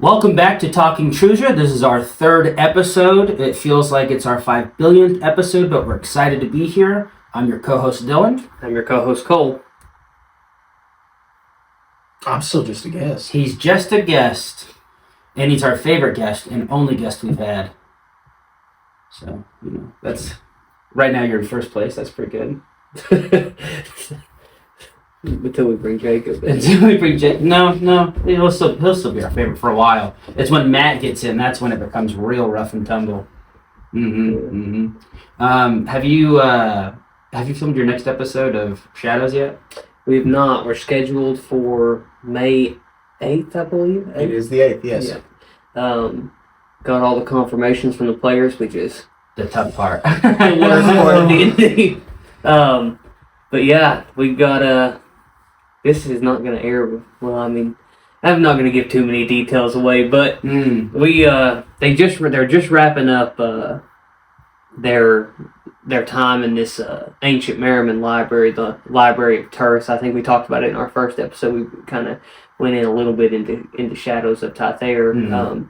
Welcome back to Talking Trusia. This is our third episode. It feels like it's our 5 billionth episode, but we're excited to be here. I'm your co-host Dylan. I'm your co-host Cole. I'm still just a guest. He's just a guest, and he's our favorite guest and only guest we've had. So, that's right now you're in first place. That's pretty good. Until we bring Jacob in. Until we bring Jacob. No, he'll still be our favorite for a while. It's when Matt gets in. That's when it becomes real rough and tumble. Have you filmed your next episode of Shadows yet? We have not. We're scheduled for May 8th, I believe. It is the 8th, yes. Yeah. Got all the confirmations from the players, which is The tough part. the worst part of D&D. But yeah, we've got this is not going to air. Well, I mean, I'm not going to give too many details away, but they're just wrapping up their time in this ancient Merriman library, the Library of Turris. I think we talked about it in our first episode. We kind of went in a little bit into Shadows of Tythair.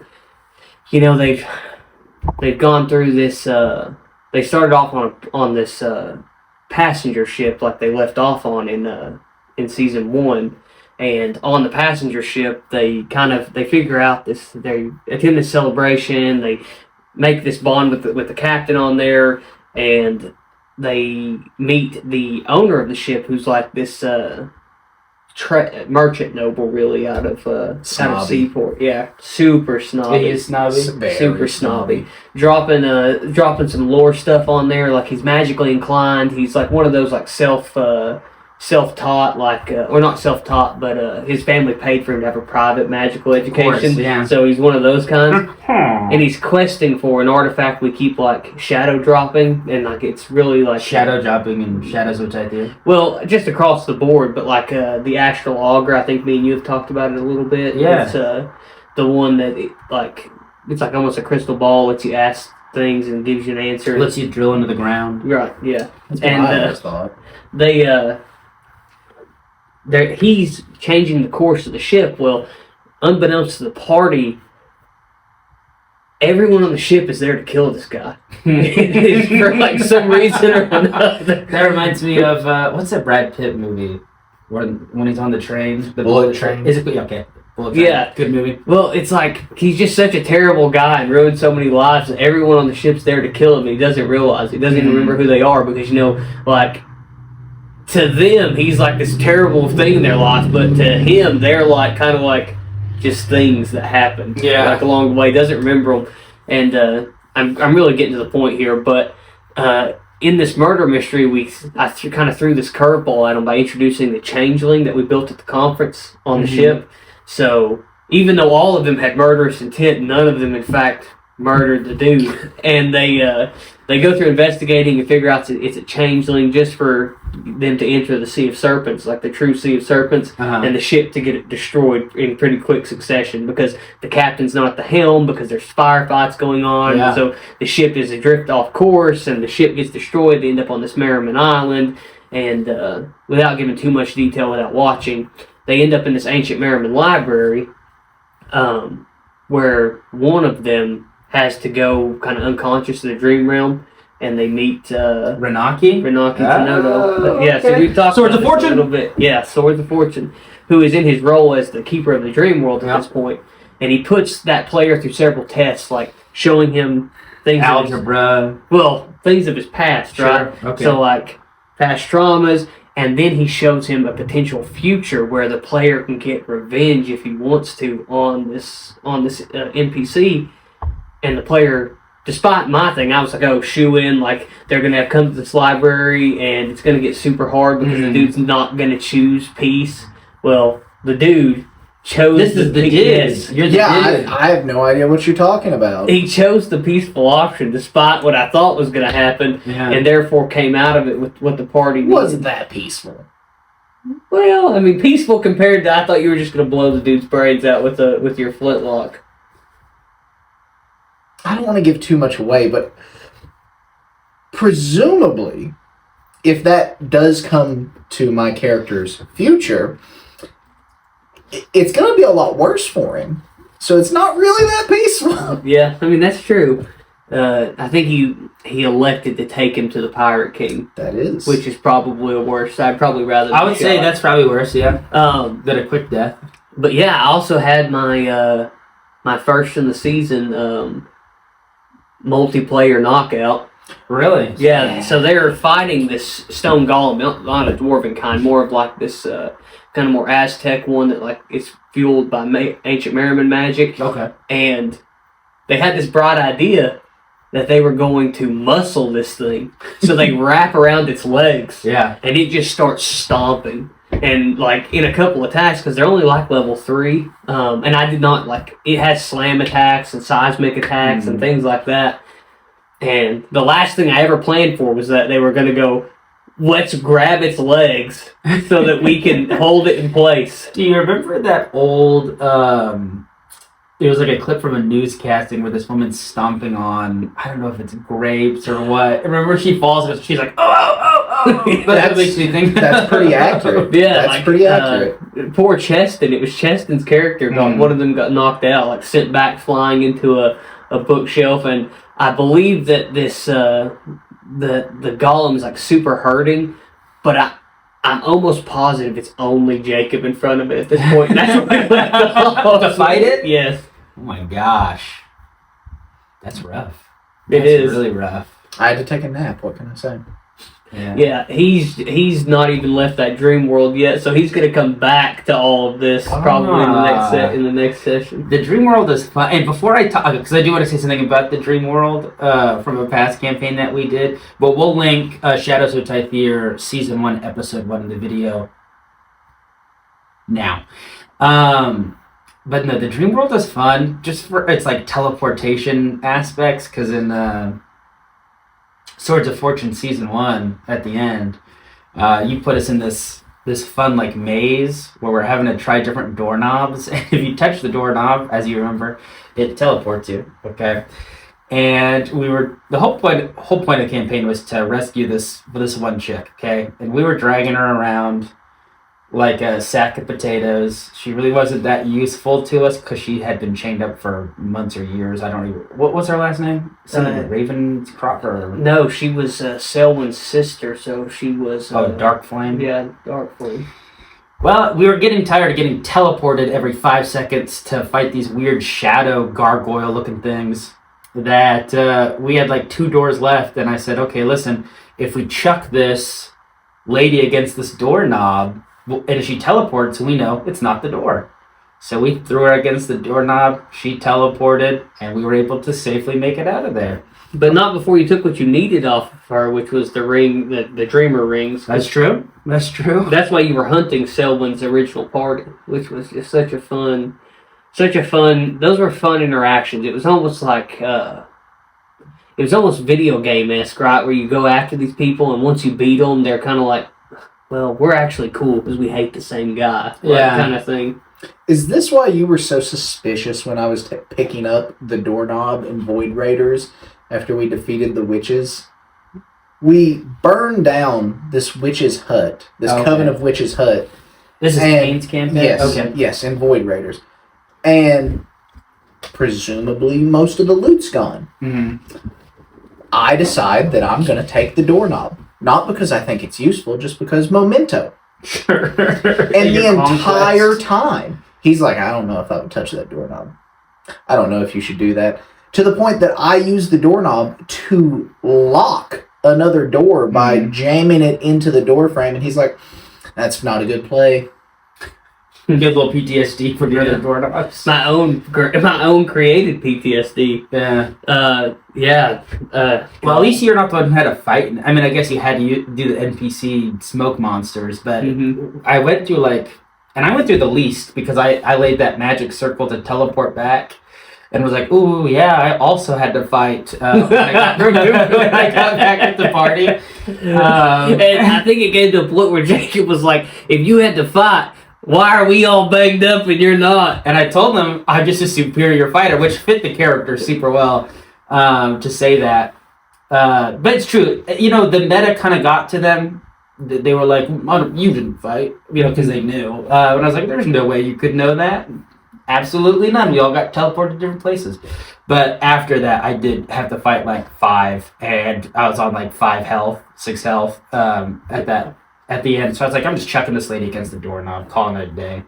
They've gone through this. They started off on this passenger ship like they left off on in season 1, and on the passenger ship they figure out this. They attend this celebration. They make this bond with the captain on there, and they meet the owner of the ship, who's like this merchant noble, really, out of Seaport. Yeah, super snobby. He is snobby. Super snobby. Dropping some lore stuff on there, like he's magically inclined. He's like one of those like self-taught, or not self-taught, but his family paid for him to have a private magical education. Of course, yeah. So he's one of those kinds. And he's questing for an artifact we keep like shadow dropping, and like it's really like shadow dropping and Shadows of Tythair. Well, just across the board, but like the Astral Augur, I think me and you have talked about it a little bit. Yeah. It's the one that it's like almost a crystal ball, lets you ask things and gives you an answer. Lets you drill into the ground. Right, yeah. That's what I always thought. He's changing the course of the ship. Well, unbeknownst to the party, everyone on the ship is there to kill this guy. For like some reason or another. That reminds me of what's that Brad Pitt movie when he's on the train? The Bullet Train. Is it okay? Bullet Train. Yeah. Good movie. Well, it's like he's just such a terrible guy and ruined so many lives that everyone on the ship's there to kill him. He doesn't realize. He doesn't even remember who they are, because to them he's like this terrible thing in their life, but to him they're like kind of like just things that happen. Yeah. Like along the way, he doesn't remember them. And I'm really getting to the point here, but in this murder mystery, I kind of threw this curveball at them by introducing the changeling that we built at the conference on the ship. So even though all of them had murderous intent, none of them in fact murdered the dude. And they go through investigating and figure out it's a changeling, just for them to enter the Sea of Serpents, like the true Sea of Serpents, and the ship to get it destroyed in pretty quick succession, because the captain's not at the helm, because there's firefights going on. Yeah. So the ship is adrift off course, and the ship gets destroyed. They end up on this Merriman Island, and without giving too much detail, without watching, they end up in this ancient Merriman library, where one of them has to go kind of unconscious in the dream realm, and they meet Renaki Tanodo. Yeah, so we've talked Swords about of Fortune? a little bit. Yeah, Swords of Fortune, who is in his role as the keeper of the dream world at this point, and he puts that player through several tests, like showing him things algebra. things of his past, right? Sure. Okay. So like past traumas. And then he shows him a potential future where the player can get revenge if he wants to on this NPC. And the player, despite my thing, I was like, oh, shoe in, like they're gonna have come to this library and it's gonna get super hard because the dude's not gonna choose peace. Well, the dude chose. This is the dude. Yes. You're the dude. I have no idea what you're talking about. He chose the peaceful option despite what I thought was going to happen, and therefore came out of it with what the party needed. Wasn't that peaceful? Well, I mean, peaceful compared to, I thought you were just going to blow the dude's brains out with your flintlock. I don't want to give too much away, but presumably, if that does come to my character's future, it's going to be a lot worse for him. So it's not really that peaceful. Yeah, I mean that's true. I think he elected to take him to the Pirate King, That is. which is probably worse. I'd probably rather. I would say that's probably worse. Yeah, Um, than a quick death. but yeah, I also had my my first in the season multiplayer knockout. Really? Yeah, so they're fighting this stone golem, not a dwarven kind, more of like this kind of more Aztec one that like is fueled by ancient Merriman magic. Okay. And they had this bright idea that they were going to muscle this thing. So they wrap around its legs. Yeah. And it just starts stomping. And like in a couple attacks, because they're only like level 3. And I did not like, it has slam attacks and seismic attacks and things like that. And the last thing I ever planned for was that they were going to go, let's grab its legs so that we can hold it in place. Do you remember that old, it was like a clip from a newscasting where this woman's stomping on, I don't know if it's grapes or what. Remember she falls and she's like, oh. That makes me think. That's pretty accurate. Yeah, that's like, pretty accurate. Poor Cheston, it was Cheston's character. One of them got knocked out, like sent back flying into a bookshelf. And I believe that this, the golem is like super hurting, but I'm almost positive it's only Jacob in front of it at this point. That's what we left off. To fight it? Yes. Oh my gosh. That's rough. It is really rough. I had to take a nap. What can I say? Yeah, he's not even left that dream world yet, so he's gonna come back to all of this probably in the next session. The dream world is fun, and before I talk, because I do want to say something about the dream world from a past campaign that we did, but we'll link Shadows of Tythier Season 1, Episode 1 in the video now. But no, the dream world is fun, just for its like teleportation aspects, because in Swords of Fortune Season 1, at the end, you put us in this fun like maze where we're having to try different doorknobs. And if you touch the doorknob, as you remember, it teleports you. Okay, and the whole point of the campaign was to rescue this one chick. Okay, and we were dragging her around like a sack of potatoes. She really wasn't that useful to us because she had been chained up for months or years. I don't even... What's her last name? Ravenscroft or... No, she was Selwyn's sister, so she was... Dark Flame? Yeah, Dark Flame. Well, we were getting tired of getting teleported every 5 seconds to fight these weird shadow gargoyle-looking things that we had like 2 doors left, and I said, okay, listen, if we chuck this lady against this doorknob, and if she teleports, we know it's not the door. So we threw her against the doorknob, she teleported, and we were able to safely make it out of there. But not before you took what you needed off of her, which was the ring, the Dreamer rings. That's true. That's true. That's why you were hunting Selwyn's original party, which was just such a fun, those were fun interactions. It was almost like, it was almost video game-esque, right? Where you go after these people, and once you beat them, they're kind of like, well, we're actually cool because we hate the same guy. Yeah. Kind of thing. Is this why you were so suspicious when I was picking up the doorknob in Void Raiders after we defeated the witches? We burned down this witch's hut, this Coven of Witches hut. This is Kane's campaign? Yes, yes, in Void Raiders. And presumably most of the loot's gone. Mm-hmm. I decide that I'm going to take the doorknob. Not because I think it's useful, just because memento. Sure. And the entire time, he's like, I don't know if I would touch that doorknob. I don't know if you should do that. To the point that I use the doorknob to lock another door by jamming it into the door frame. And he's like, that's not a good play. Get a little PTSD from your other doorknobs. My own created PTSD. Yeah. Well, at least you're not the one who had to fight. I mean, I guess you had to do the NPC smoke monsters, but I went through the least because I laid that magic circle to teleport back. And was like, ooh, yeah, I also had to fight when I got back at the party. And I think it came to a point where Jacob was like, if you had to fight, why are we all banged up and you're not? And I told them I'm just a superior fighter, which fit the character super well to say that. But it's true. You know, the meta kind of got to them. They were like, oh, you didn't fight, because they knew. And I was like, there's no way you could know that. Absolutely none. We all got teleported to different places. But after that, I did have to fight like 5, and I was on like 5 health, 6 health at the end. So I was like, I'm just chucking this lady against the doorknob, calling it a day.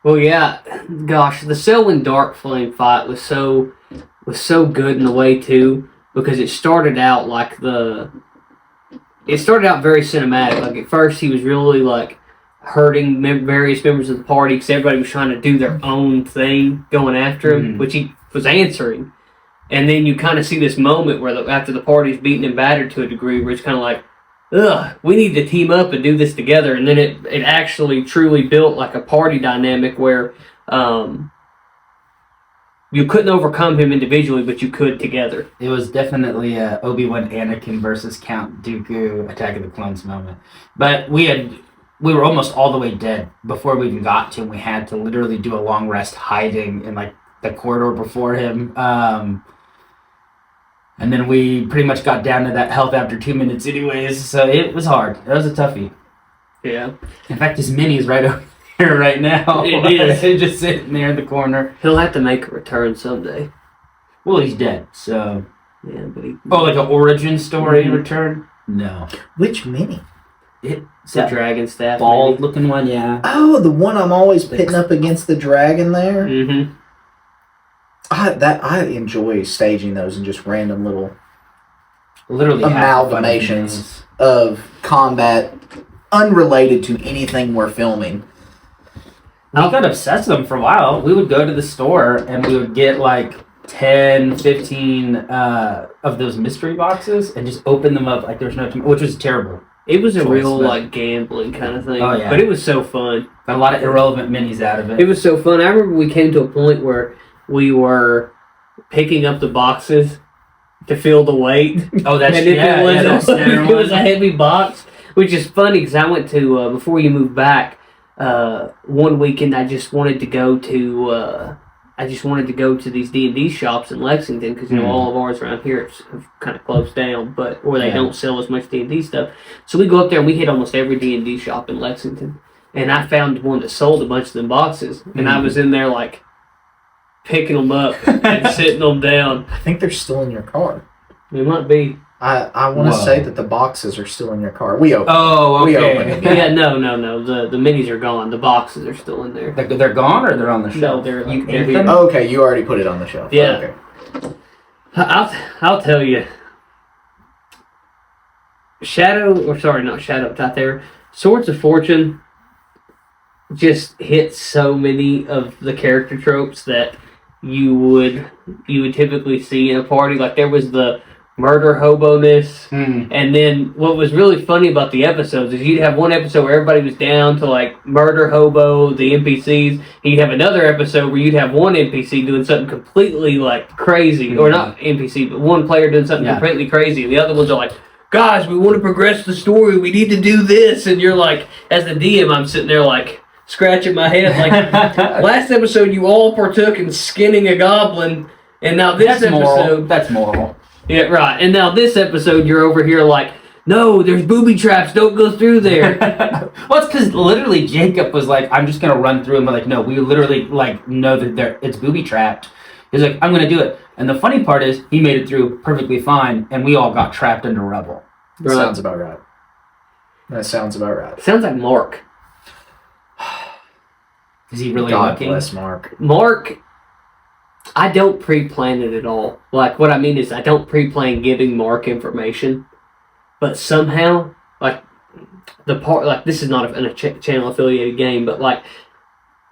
Well, yeah, gosh, the Selwyn Dark Flame fight was so good in a way too, because it started out very cinematic. Like at first, he was really like hurting various members of the party because everybody was trying to do their own thing, going after him, which he was answering. And then you kind of see this moment where after the party's beaten and battered to a degree, where it's kind of like, ugh, we need to team up and do this together. And then it actually truly built like a party dynamic where you couldn't overcome him individually, but you could together. It was definitely a Obi-Wan Anakin versus Count Dooku Attack of the Clones moment. But we were almost all the way dead before we even got to him. We had to literally do a long rest hiding in like the corridor before him. And then we pretty much got down to that health after 2 minutes anyways. So it was hard. It was a toughie. Yeah. In fact, his mini's right over here right now. It is. It's just sitting there in the corner. He'll have to make a return someday. Well, he's dead, so... Yeah, but he... Oh, like an origin story return? No. Which mini? It's a dragon staff. Bald looking one, yeah. Oh, the one I'm always pitting up against the dragon there? Mm-hmm. I enjoy staging those in just random little Literally amalgamations of combat unrelated to anything we're filming. We got obsessed with them for a while. We would go to the store and we would get like 10, 15 of those mystery boxes and just open them up like there was no time, which was terrible. It was a real like gambling kind of thing. Oh, yeah. But it was so fun. Got a lot of irrelevant minis out of it. It was so fun. I remember we came to a point where we were picking up the boxes to feel the weight. Oh, that's and if it was a heavy box, which is funny because I went to before you moved back. One weekend I just wanted to go to these D&D shops in Lexington because all of ours around here have kind of closed down, or they don't sell as much D&D stuff. So we go up there and we hit almost every D&D shop in Lexington, and I found one that sold a bunch of them boxes, and I was in there like picking them up and sitting them down. I think they're still in your car. It might be. I want to say that the boxes are still in your car. We opened. Oh, okay. We opened it. Yeah, no. The minis are gone. The boxes are still in there. They're gone or they're on the shelf? No, they're you they're ate here. them? Oh, okay, you already put it on the shelf. Yeah. Okay. I'll tell you. Not there. Swords of Fortune just hit so many of the character tropes that you would typically see in a party. Like there was the murder hobo-ness, and then what was really funny about the episodes is you'd have one episode where everybody was down to like murder hobo, the NPCs, and you'd have another episode where you'd have one NPC doing something completely like crazy, or not NPC, but one player doing something completely crazy, and the other ones are like, guys, we want to progress the story, we need to do this, and you're like, as the DM, I'm sitting there like, scratching my head, like, last episode you all partook in skinning a goblin, and now this episode... That's moral. Yeah, right. And now this episode, you're over here like, no, there's booby traps, don't go through there. Well, it's because literally Jacob was like, I'm just going to run through, and we're like, no, we literally like know that it's booby trapped. He's like, I'm going to do it. And the funny part is, he made it through perfectly fine, and we all got trapped under rubble. That sounds about right. That sounds about right. Sounds like Mark. Is he really God looking? bless Mark. Mark, I don't pre-plan it at all. Like, what I mean is I don't pre-plan giving Mark information. But somehow, like, this is not a channel-affiliated game, but, like,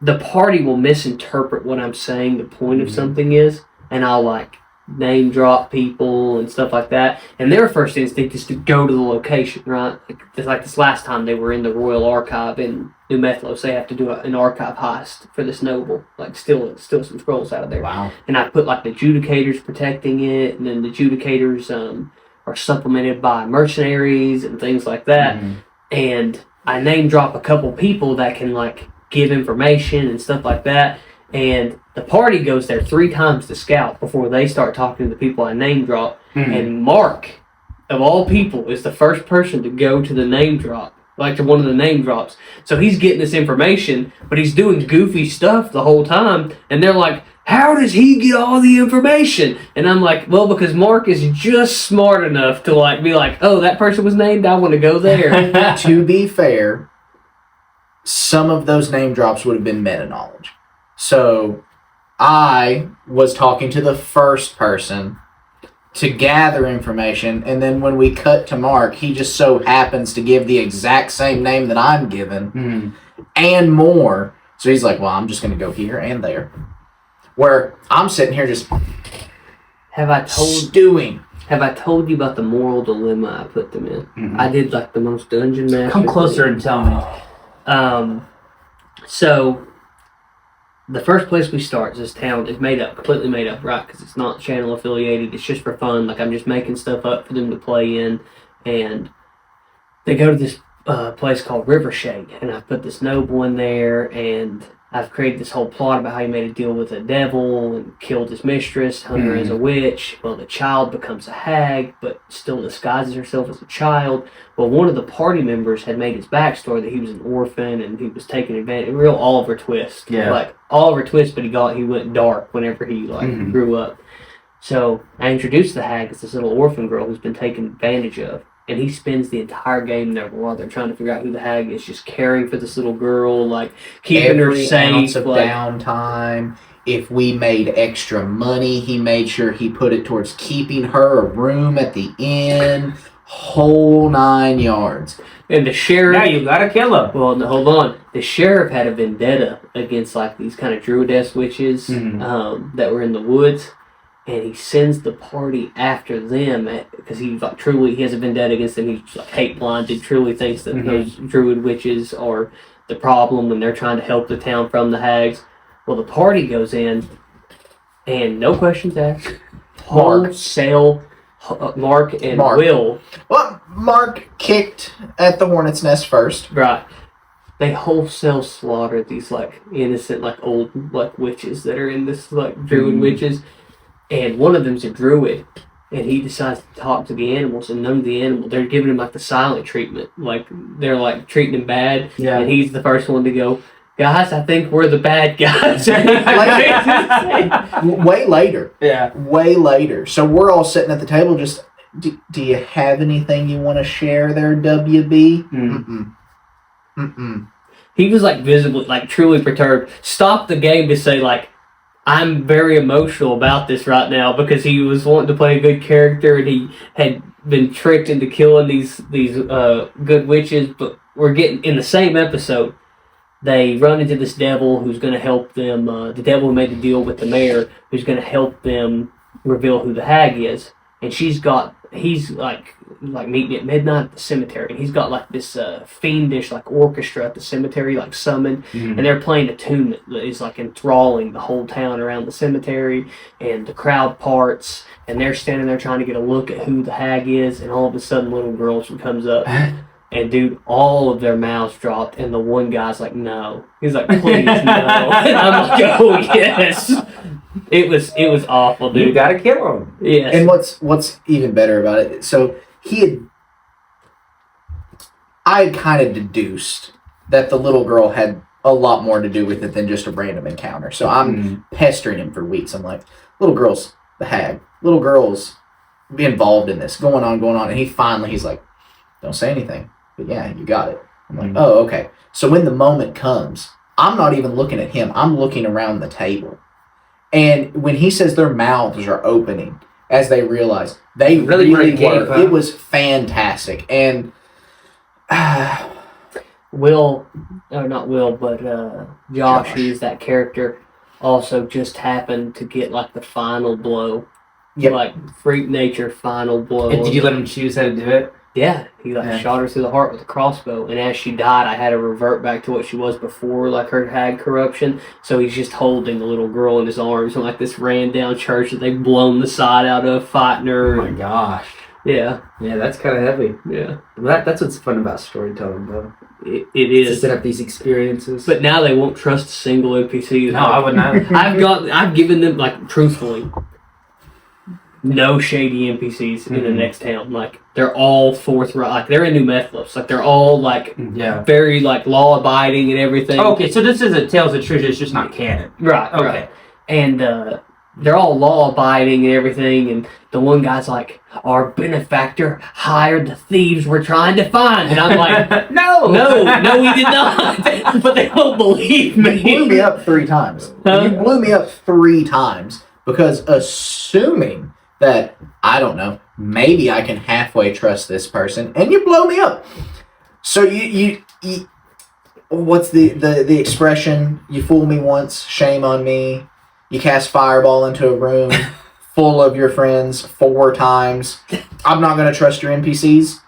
the party will misinterpret what I'm saying the point of something is, and I'll, like, name drop people and stuff like that, and their first instinct is to go to the location, right? Like this last time they were in the Royal Archive in New Methlos, they have to do an archive heist for this noble, like steal some scrolls out of there. Wow. And I put like the adjudicators protecting it, and then the adjudicators are supplemented by mercenaries and things like that. And I name drop a couple people that can like give information and stuff like that. And the party goes there 3 times to scout before they start talking to the people I name drop. And Mark, of all people, is the first person to go to the name drop like to one of the name drops. So he's getting this information, but he's doing goofy stuff the whole time, and they're like, how does he get all the information? And I'm like, well, because Mark is just smart enough to like be like, oh, that person was named, I want to go there. To be fair, some of those name drops would have been meta knowledge. So I was talking to the first person to gather information, and then when we cut to Mark, he just so happens to give the exact same name that I'm given and more. So he's like, well, I'm just going to go here and there. Where I'm sitting here just stewing. Have I told you about the moral dilemma I put them in? I did like the most dungeon master. Come closer and tell me. So the first place we start is this town. It's made up, completely made up, right? Because it's not channel affiliated. It's just for fun. Like I'm just making stuff up for them to play in, and they go to this place called Rivershade, and I put this noble in there, and I've created this whole plot about how he made a deal with a devil and killed his mistress, hung her as a witch. Well, the child becomes a hag, but still disguises herself as a child. Well, one of the party members had made his backstory that he was an orphan and he was taking advantage. A real Oliver Twist. Yeah. Like, Oliver Twist, but he went dark whenever he, grew up. So, I introduced the hag as this little orphan girl who's been taken advantage of. And he spends the entire game there while they're trying to figure out who the hag is, just caring for this little girl, like keeping her safe. Every ounce of downtime. If we made extra money, he made sure he put it towards keeping her a room at the inn. Whole 9 yards. And the sheriff... Now you gotta kill him. Well, no, hold on. The sheriff had a vendetta against like these kind of druidess witches that were in the woods. And he sends the party after them because he has a vendetta against them. He's like hate blinded, truly thinks that those druid witches are the problem when they're trying to help the town from the hags. Well, the party goes in, and no questions asked. Wholesale, Mark and Will. Well, Mark kicked at the hornet's nest first. Right. They wholesale slaughter these like innocent, like old like witches that are in this like druid witches. And one of them's a druid, and he decides to talk to the animals, and none of the animals, they're giving him like the silent treatment. Like, they're like treating him bad, and he's the first one to go, guys, I think we're the bad guys. Way later. Yeah. Way later. So we're all sitting at the table just, do you have anything you want to share there, WB? He was like visibly, like truly perturbed. Stopped the game to say like, I'm very emotional about this right now because he was wanting to play a good character and he had been tricked into killing these good witches. But we're getting in the same episode. They run into this devil who's going to help them. The devil who made the deal with the mayor, who's going to help them reveal who the hag is. And he's like meeting at midnight at the cemetery, and he's got like this fiendish like orchestra at the cemetery, like summoned, and they're playing a tune that is like enthralling the whole town around the cemetery, and the crowd parts, and they're standing there trying to get a look at who the hag is, and all of a sudden little girl comes up. And dude, all of their mouths dropped, and the one guy's like, "No." He's like, "Please, no." And I'm like, "Oh yes." It was awful, dude. You gotta kill him. Yes. And what's even better about it? So I had kind of deduced that the little girl had a lot more to do with it than just a random encounter. So I'm pestering him for weeks. I'm like, little girl's the hag. Little girl's be involved in this. Going on. And he's like, don't say anything. But yeah, you got it. I'm like, oh, okay. So when the moment comes, I'm not even looking at him. I'm looking around the table. And when he says their mouths are opening as they realize, they really were. Huh? It was fantastic. And Josh, who's that character, also just happened to get like the final blow. Yep. Like freak nature final blow. And did you let him choose how to do it? Yeah, he shot her through the heart with a crossbow, and as she died, I had to revert back to what she was before, like her hag corruption. So he's just holding the little girl in his arms, and like this ran down church that they've blown the side out of, fighting her. Oh my gosh! Yeah, that's kind of heavy. Yeah, that's what's fun about storytelling, though. It is to set up these experiences. But now they won't trust a single NPC. No, I would not. I've given them like truthfully. no shady NPCs in the Mhm. next town. Like they're all forthright. Like they're in New Methodist. Like they're all like Yeah. very like law abiding and everything. Oh, okay, so this is a Tales of Trusia. It's just not canon. Right. Okay. Right. And they're all law abiding and everything. And the one guy's like, "Our benefactor hired the thieves we're trying to find," and I'm like, no, "No, we did not." But they don't believe You blew me me. up 3 times. Huh? You blew me up 3 times because assuming that, I don't know, maybe I can halfway trust this person, and you blow me up. So you what's the expression? You fool me once, shame on me. You cast fireball into a room full of your friends 4 times. I'm not going to trust your NPCs.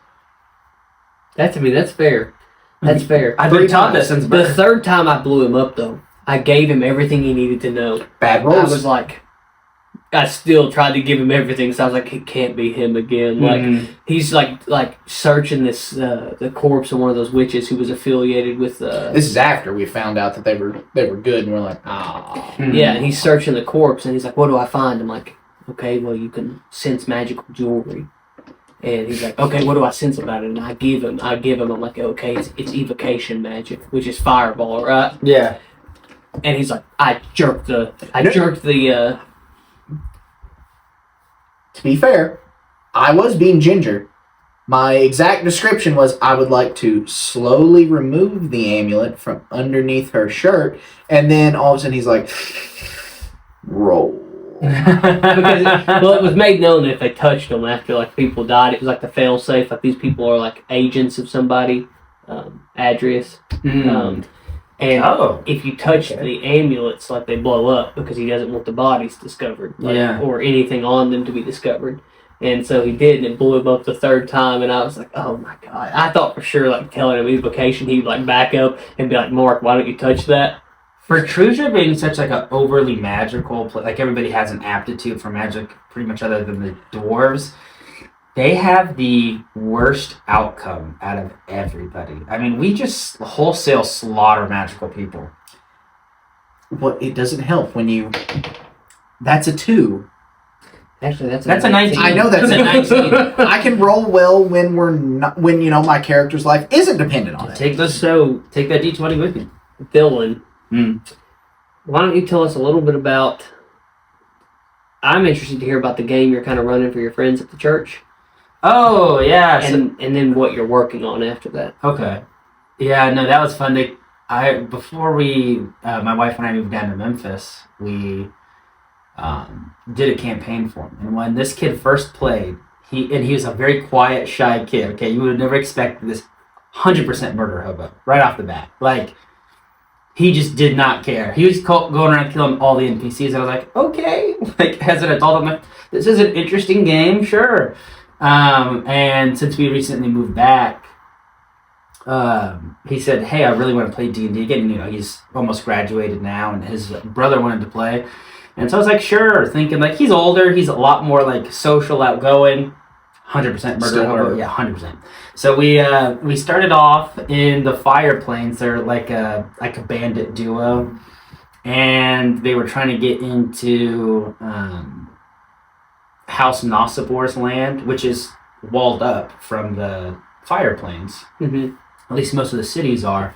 That's fair. That's fair. I've been 3 taught times. that since The birth. third time I blew him up, though, I gave him everything he needed to know. Bad I rolls. was like, I still tried to give him everything, so I was like, it can't be him again. Like Mhm. he's like searching this the corpse of one of those witches who was affiliated with. This is after we found out that they were good, and we're like, ah. Mhm. Yeah, and he's searching the corpse, and he's like, "What do I find?" I'm like, "Okay, well, you can sense magical jewelry." And he's like, "Okay, what do I sense about it?" And I give him. I'm like, "Okay, it's evocation magic, which is fireball, right?" Yeah. And he's like, I jerked the To be fair, I was being ginger. My exact description was I would like to slowly remove the amulet from underneath her shirt, and then all of a sudden he's like, roll. well, it was made known that if they touched them after like people died, it was like the fail safe. Like these people are like agents of somebody, Adrius. Mm. And Oh. if you touch the amulets, like they blow up because he doesn't want the bodies discovered, like, Yeah. or anything on them to be discovered. And so he did, and it blew him up the 3rd time. And I was like, "Oh my god!" I thought for sure, like telling him evocation, he'd like back up and be like, "Mark, why don't you touch that?" For Trusia being such like a overly magical, like everybody has an aptitude for magic, pretty much other than the dwarves. They have the worst outcome out of everybody. I mean, we just wholesale slaughter magical people. Well, it doesn't help when you. That's a 2. Actually, that's a 19. I know that's a It's a 19. I can roll well when we're not. When my character's life isn't dependent on it. Take that D20 with you. Dylan. Mm. Why don't you tell us a little bit about? I'm interested to hear about the game you're kind of running for your friends at the church, Oh yeah. and then what you're working on after that. Okay. Yeah, no, that was fun. Before my wife and I moved down to Memphis, we did a campaign for him. And when this kid first played, he was a very quiet, shy kid. Okay, you would have never expected this 100% murder hobo right off the bat. Like, he just did not care. He was going around killing all the NPCs. I was like, okay. Like, as an adult, I'm like, this is an interesting game, sure. And since we recently moved back, he said, hey, I really want to play D&D again. You know, he's almost graduated now, and his brother wanted to play. And so I was like, sure, thinking, like, he's older, he's a lot more, like, social, outgoing. 100% murder Still hobo. murder. Yeah, 100%. So we started off in the Fire Plains. They're like a bandit duo. And they were trying to get into House Nossabor's land, which is walled up from the Fire Plains. Mm-hmm. At least most of the cities are.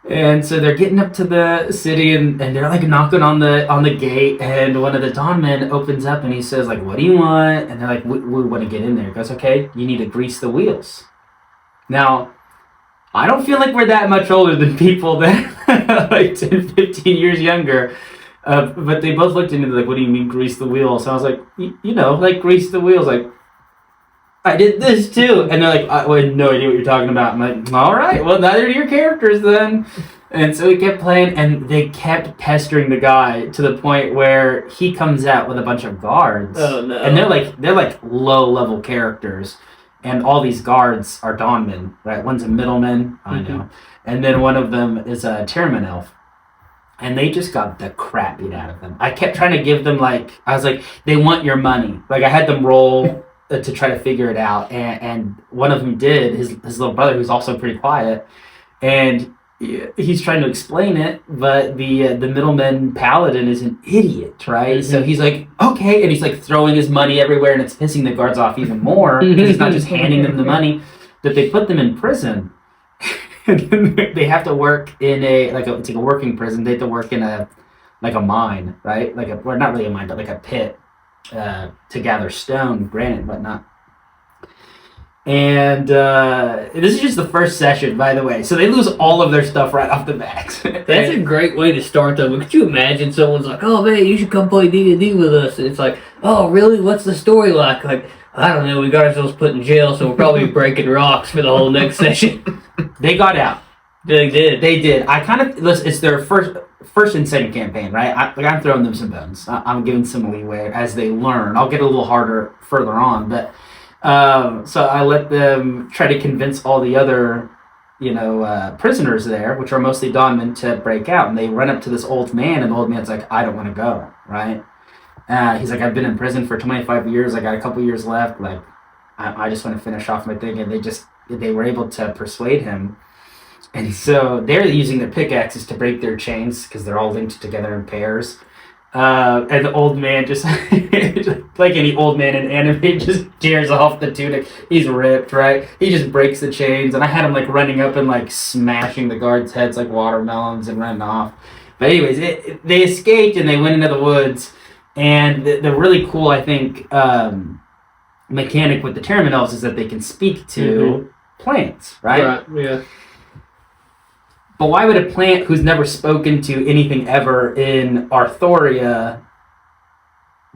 And so they're getting up to the city, and they're like knocking on the gate, and one of the Dawn men opens up and he says, like, what do you want? And they're like, we want to get in there. He goes, okay, you need to grease the wheels. Now, I don't feel like we're that much older than people that are like 10, 15 years younger. But they both looked at me like, what do you mean grease the wheels? So I was like, you know, like grease the wheels, like, I did this too. And they're like, I had no idea what you're talking about. I'm like, all right, well, neither do your characters then. And so we kept playing, and they kept pestering the guy to the point where he comes out with a bunch of guards. Oh, no. And they're like low-level characters. And all these guards are Dawnmen, right? One's a middleman, I know. And then one of them is a Terriman elf. And they just got the crap beat out of them. I kept trying to give them, like, I was like, they want your money. Like, I had them roll to try to figure it out, and one of them did, his little brother, who's also pretty quiet, and he's trying to explain it, but the middleman paladin is an idiot, right? So he's like, okay, and he's like throwing his money everywhere, and it's pissing the guards off even more because he's not just handing them the money. That they put them in prison, and then they have to work in it's like a working prison. They have to work in a mine, right? Or not really a mine, but like a pit to gather stone, granite, and whatnot. And this is just the first session, by the way. So they lose all of their stuff right off the bat. That's a great way to start, though. Could you imagine someone's like, "Oh man, you should come play D&D with us," and it's like, "Oh really? What's the story like?" Like, I don't know. We got ourselves put in jail, so we'll probably be breaking rocks for the whole next session. They got out. They did. They did. It's their first and second campaign, right? I'm throwing them some bones. I'm giving some leeway as they learn. I'll get a little harder further on, but. So I let them try to convince all the other, prisoners there, which are mostly Dawnmen, to break out. And they run up to this old man, and the old man's like, I don't want to go, right? He's like, I've been in prison for 25 years. I got a couple years left. Like, I just want to finish off my thing. And they were able to persuade him. And so they're using their pickaxes to break their chains because they're all linked together in pairs. And the old man just, like any old man in anime, just tears off the tunic. He's ripped, right? He just breaks the chains, and I had him like running up and like smashing the guards' heads like watermelons and running off. But anyways, they escaped and they went into the woods. And the really cool, I think, mechanic with the Terramin elves is that they can speak to plants, right? Right. Yeah. But why would a plant who's never spoken to anything ever in Arthoria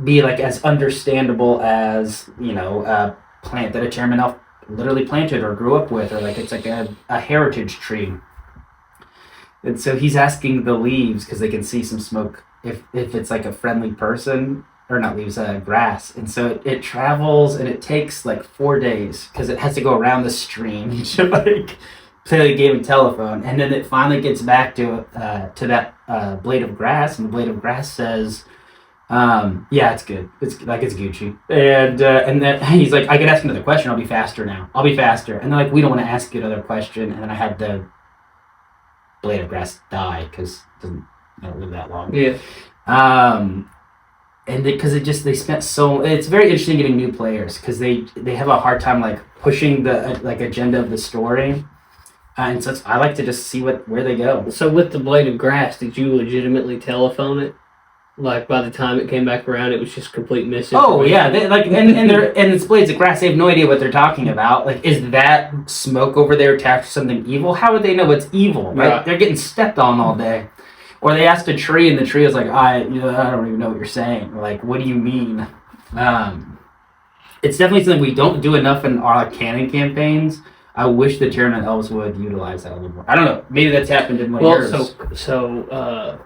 be like as understandable as, a plant that a Chairman Elf literally planted or grew up with, or like it's like a heritage tree? And so he's asking the leaves because they can see some smoke if it's like a friendly person, or not leaves, grass. And so it travels, and it takes like 4 days because it has to go around the stream to like play the game of telephone, and then it finally gets back to that blade of grass, and the blade of grass says, "Yeah, it's good. It's Gucci." And then he's like, "I can ask another question. I'll be faster now. I'll be faster." And they're like, "We don't want to ask you another question." And then I had the blade of grass die because it doesn't live that long. Yeah. And because they spent so, it's very interesting getting new players because they have a hard time like pushing the agenda of the story. And so I like to just see where they go. So with the blade of grass, did you legitimately telephone it? Like by the time it came back around, it was just complete misinformation. Oh yeah, and it's blades of grass. They have no idea what they're talking about. Like, is that smoke over there attached to something evil? How would they know it's evil? Right? They're getting stepped on all day. Or they asked a tree, and the tree was like, I don't even know what you're saying. Or like, what do you mean? It's definitely something we don't do enough in our canon campaigns. I wish the Tyranid elves would utilize that a little more. I don't know. Maybe that's happened in my years. So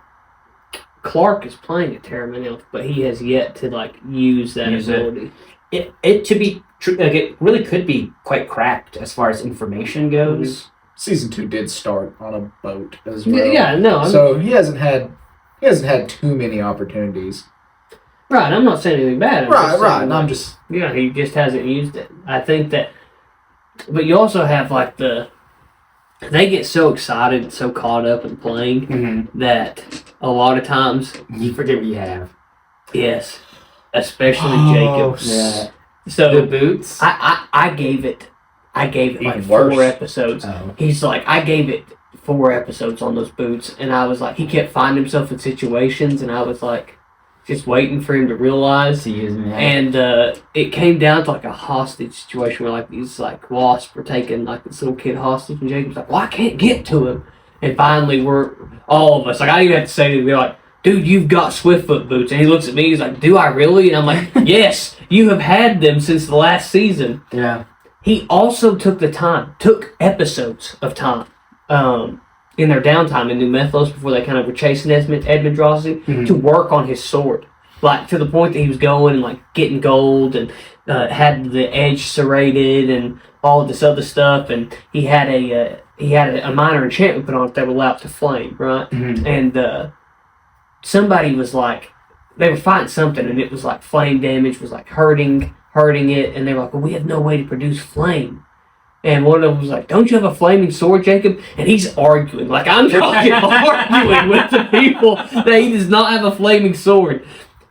Clark is playing a Tyranid elf, but he has yet to use that ability. It to be true, like it really could be quite cracked as far as information goes. Mm-hmm. Season 2 did start on a boat as well. Yeah, no. So he hasn't had too many opportunities. Right, I'm not saying anything bad. He just hasn't used it. I think that. But you also have they get so excited, so caught up in playing that a lot of times you forget what you have. Yes, especially Jacob. Yeah. So the boots. I gave it like 4 episodes. Oh. He's like, I gave it 4 episodes on those boots, and I was like, he kept finding himself in situations, and I was like, just waiting for him to realize. And it came down to like a hostage situation where these wasps were taking this little kid hostage, and Jacob's like, well, I can't get to him. And finally we're all of us, I even had to say to him, like, dude, you've got Swiftfoot boots. And he looks at me, he's like, do I really? And I'm like, yes, you have had them since the last season. Yeah. He also took episodes of time in their downtime in New Methlos before they kind of were chasing Edmondrazi to work on his sword. To the point that he was going and getting gold and had the edge serrated and all of this other stuff. And he had a minor enchantment put on it that would allow it to flame, right? Mm-hmm. And somebody was they were fighting something, and it was flame damage was hurting it, and they were like, well, we have no way to produce flame. And one of them was like, "Don't you have a flaming sword, Jacob?" And he's arguing. Like, I'm talking arguing with the people that he does not have a flaming sword.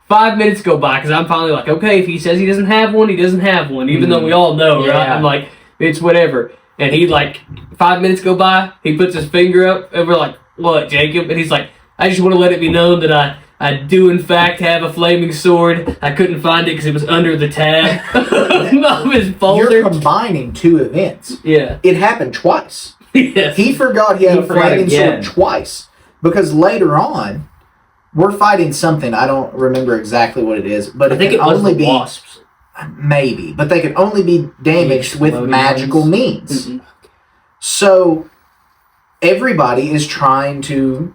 5 minutes go by because I'm finally like, okay, if he says he doesn't have one, he doesn't have one. Even though we all know, right? I'm like, it's whatever. And he, like, 5 minutes go by, he puts his finger up, and we're like, what, Jacob? And he's like, I just want to let it be known that I do, in fact, have a flaming sword. I couldn't find it because it was under the tab of his folder. You're combining two events. Yeah. It happened twice. Yes. He forgot he had a flaming sword twice. Because later on, we're fighting something. I don't remember exactly what it is. But I think it was only the wasps. Maybe. But they can only be damaged with magical means. Mm-hmm. So, everybody is trying to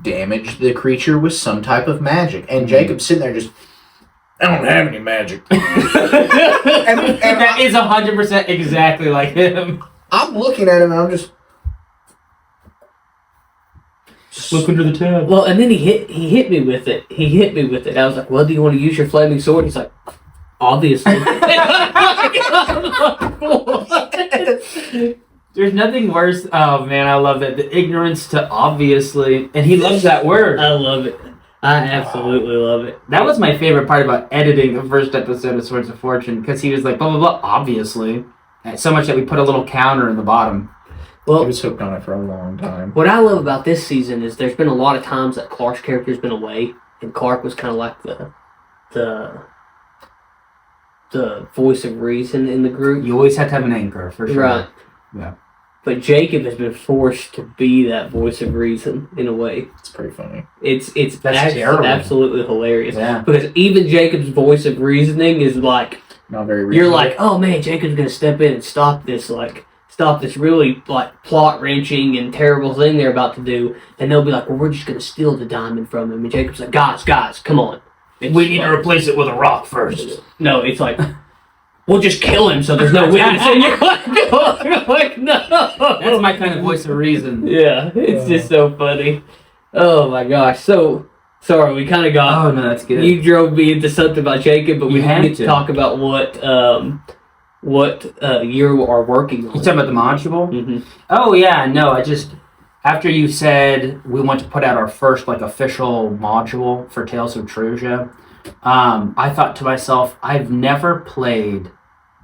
damage the creature with some type of magic. And Jacob's sitting there just, I don't have any magic. and that is 100% exactly like him. I'm looking at him and I'm just... Look under the tab. Well, and then he hit me with it. I was like, well, do you want to use your flaming sword? He's like, obviously. There's nothing worse. Oh man, I love that. The ignorance to obviously, and he loves that word. I love it. I absolutely love it. That was my favorite part about editing the first episode of Swords of Fortune, because he was like, blah, blah, blah, obviously. And so much that we put a little counter in the bottom. Well, I was hooked on it for a long time. What I love about this season is there's been a lot of times that Clark's character's been away, and Clark was kind of like the voice of reason in the group. You always have to have an anchor, for sure. Right. Yeah. But Jacob has been forced to be that voice of reason in a way. It's pretty funny. It's terrible. Absolutely hilarious. Yeah. Because even Jacob's voice of reasoning is like, not very reasonable. You're like, oh man, Jacob's gonna step in and stop this really like plot wrenching and terrible thing they're about to do, and they'll be like, well, we're just gonna steal the diamond from him, and Jacob's like, guys, come on, we need to replace it with a rock first. No, it's like, we'll just kill him so there's no witness. And you're like, no. That's my kind of voice of reason. Yeah, it's just so funny. Oh my gosh. So, sorry, we kind of got... Oh, no, that's good. You drove me into something about Jacob, but we need to talk about what you are working on. You talking about the module? Mm-hmm. Oh, yeah, no, after you said we want to put out our first, like, official module for Tales of Trusia, I thought to myself, I've never played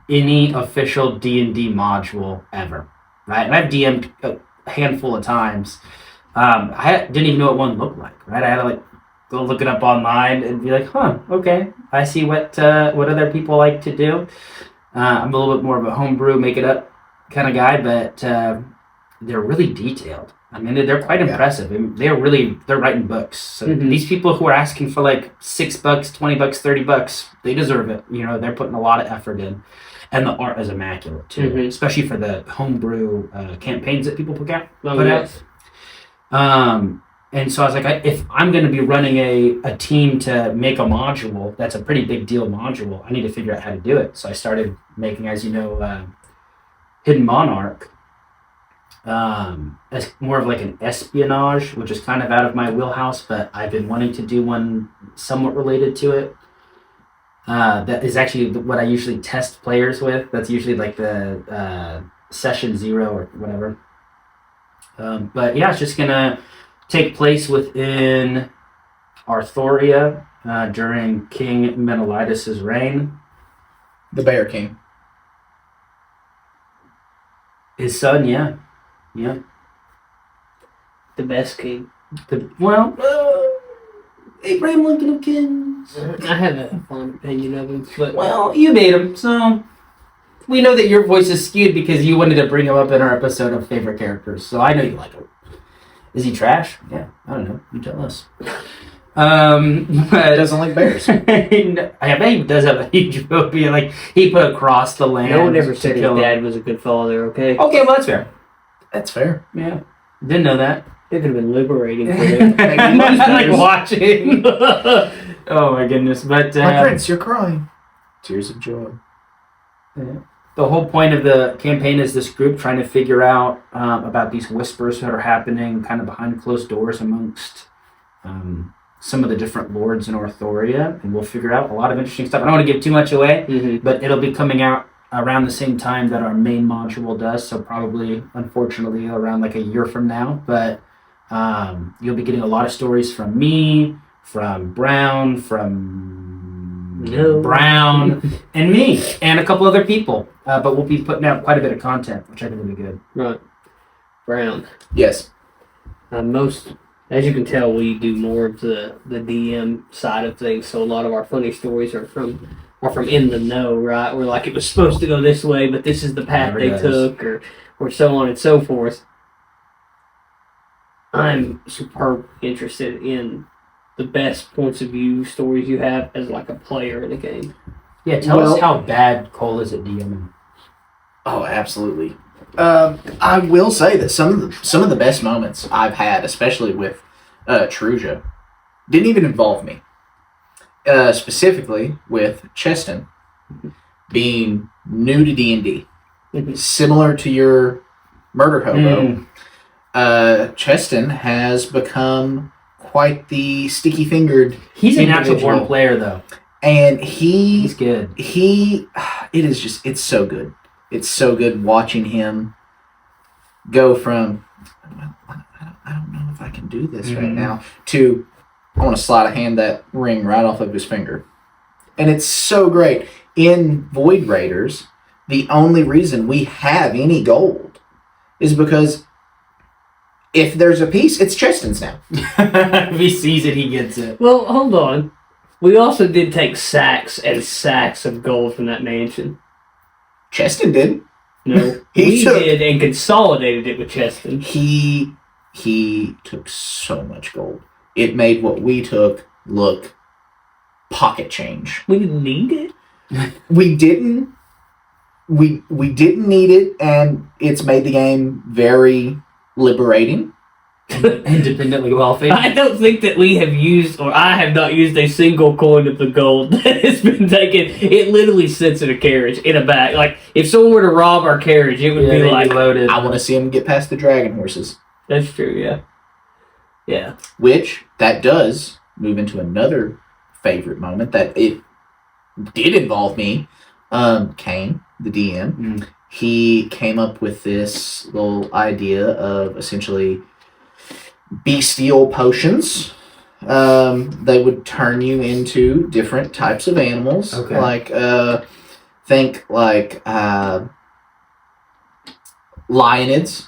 any official D&D module ever, right? And I've DM'd a handful of times. I didn't even know what one looked like, right? I had to, like, go look it up online and be like, huh, okay. I see what other people like to do. I'm a little bit more of a homebrew, make it up kind of guy, but they're really detailed. I mean, they're quite impressive. I mean, they're writing books. So these people who are asking for like $6, $20, $30, they deserve it. You know, they're putting a lot of effort in. And the art is immaculate too, especially for the homebrew campaigns that people put out. And so I was like, if I'm going to be running a team to make a module, that's a pretty big deal module, I need to figure out how to do it. So I started making, as you know, Hidden Monarch as more of like an espionage, which is kind of out of my wheelhouse, but I've been wanting to do one somewhat related to it. That is actually what I usually test players with. That's usually like the session 0 or whatever. But yeah, it's just going to take place within Arthoria during King Menelaus' reign. The Bear King. His son, yeah. The best king. Abraham Lincoln of Kings. I have a fond opinion of him, but... Well, you made him, so... We know that your voice is skewed because you wanted to bring him up in our episode of favorite characters, so I know you like him. Is he trash? Yeah, I don't know. You tell us. He doesn't like bears. I bet he does have a huge phobia. Like, he put across the land. No one ever said his dad was a good father, okay? Okay, well, that's fair. That's fair. Yeah. Didn't know that. It could have been liberating for him. Like watching. Oh my goodness. But my prince, you're crying. Tears of joy. Yeah. The whole point of the campaign is this group trying to figure out about these whispers that are happening kind of behind closed doors amongst some of the different lords in Arthoria, and we'll figure out a lot of interesting stuff. I don't want to give too much away, but it'll be coming out around the same time that our main module does, so probably, unfortunately, around like a year from now. But you'll be getting a lot of stories from me, from Brown, Brown, and me, and a couple other people. But we'll be putting out quite a bit of content, which I think will be good. Right. Brown. Yes. As you can tell, we do more of the DM side of things, so a lot of our funny stories are from in the know, right? We're like, it was supposed to go this way, but this is the path they took, or so on and so forth. I'm super interested in the best points of view stories you have as like a player in a game. Yeah, tell us how bad Cole is at DMing. Oh, absolutely. I will say that some of the best moments I've had, especially with Trusia, didn't even involve me. Specifically with Cheston being new to D&D. Similar to your murder hobo, Cheston has become quite the sticky-fingered He's a natural-born player, though. And he's good. It's so good. It's so good watching him go from, I don't know if I can do this right now, to, I want to slide a hand that ring right off of his finger. And it's so great. In Void Raiders, the only reason we have any gold is because if there's a piece, it's Cheston's now. If he sees it, he gets it. Well, hold on. We also did take sacks and sacks of gold from that mansion. Cheston did. No, we did and consolidated it with Cheston. He took so much gold. It made what we took look pocket change. We didn't need it. We didn't. We didn't need it, and it's made the game very liberating. Independently wealthy. I don't think that we have used, or I have not used a single coin of the gold that has been taken. It literally sits in a carriage, in a bag. Like, if someone were to rob our carriage, it would be like... loaded. I want to see him get past the dragon horses. That's true, yeah. Yeah. Which, that does move into another favorite moment that it did involve me. Kane, the DM, he came up with this little idea of essentially bestial potions. They would turn you into different types of animals. Okay. Like, think like lionids.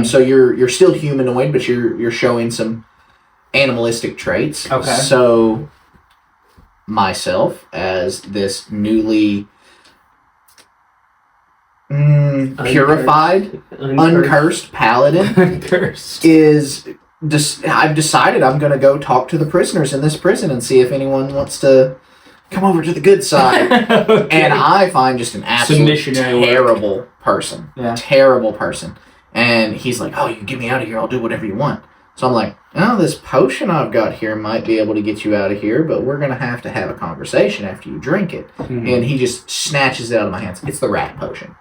So you're still humanoid, but you're showing some animalistic traits. Okay. So myself as this newly purified, uncursed paladin I've decided I'm going to go talk to the prisoners in this prison and see if anyone wants to come over to the good side. Okay. And I find just an absolute terrible person. Yeah. Terrible person. And he's like, oh, you can get me out of here. I'll do whatever you want. So I'm like, oh, this potion I've got here might be able to get you out of here, but we're going to have a conversation after you drink it. Mm-hmm. And he just snatches it out of my hands. It's the rat potion.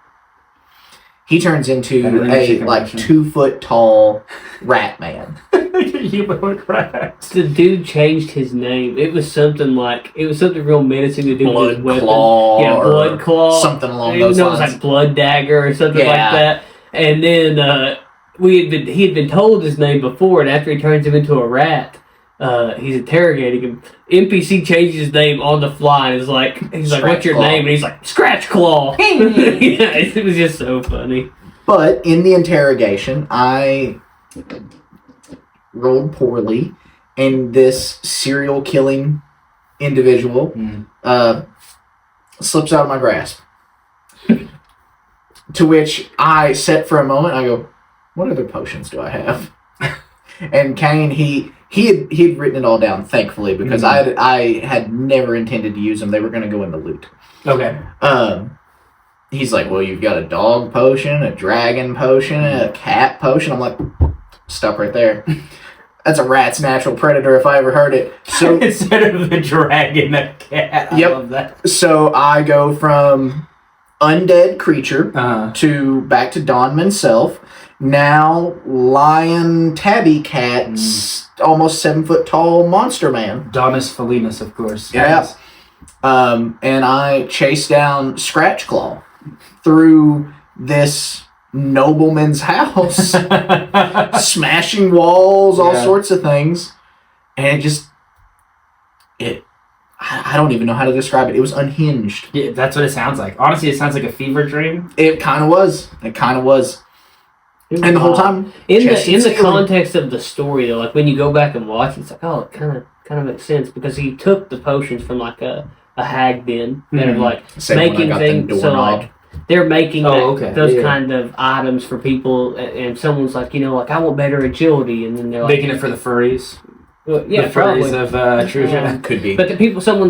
He turns into a 2 foot tall rat man. Humanoid rat. The dude changed his name. It was something real menacing to do with his weapon. Blood Claw. Something along those lines. It was like Blood Dagger or something like that. And then he had been told his name before, and after he turns him into a rat, he's interrogating him. NPC changes his name on the fly and he's like, what's your name? And he's like, Scratch Claw. Yeah, it was just so funny. But in the interrogation, I rolled poorly, and this serial killing individual slips out of my grasp. To which I sat for a moment, I go, what other potions do I have? And Kane, he had written it all down, thankfully, because I had never intended to use them. They were going to go in the loot. Okay. He's like, well, you've got a dog potion, a dragon potion, a cat potion. I'm like, stop right there. That's a rat's natural predator if I ever heard it. So instead of the dragon, a cat. I love that. So I go from undead creature to back to Don Mansell. Now, lion tabby cat, almost 7 foot tall monster man. Donus Felinus, of course. Yeah. And I chase down Scratch Claw. through this nobleman's house, smashing walls, all sorts of things, and I don't even know how to describe it. It was unhinged. Yeah, that's what it sounds like. Honestly, it sounds like a fever dream. It kind of was. And the whole time, in the context of the story, though, like when you go back and watch, it's like, oh, it kind of makes sense because he took the potions from like a hag den that are like making things. So like they're making those kind of items for people, and someone's like, like I want better agility, and then they're like making it for the furries. Well, yeah, the furries of Trusia. Could be. But someone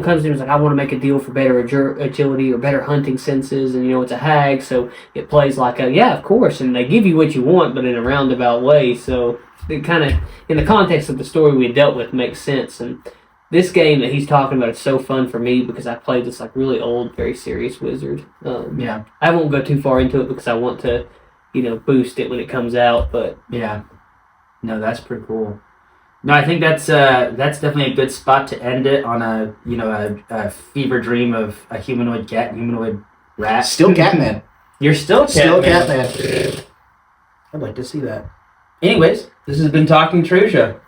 comes in and is like, I want to make a deal for better agility or better hunting senses, and it's a hag, so it plays like of course, and they give you what you want, but in a roundabout way. So it kind of, in the context of the story we dealt with, makes sense. And this game that he's talking about is so fun for me because I played this like really old, very serious wizard. I won't go too far into it because I want to, boost it when it comes out. But yeah, no, that's pretty cool. No, I think that's definitely a good spot to end it on a fever dream of a humanoid cat, humanoid rat. Still Catman. You're still Catman. Catman. I'd like to see that. Anyways, this has been Talking Trusia.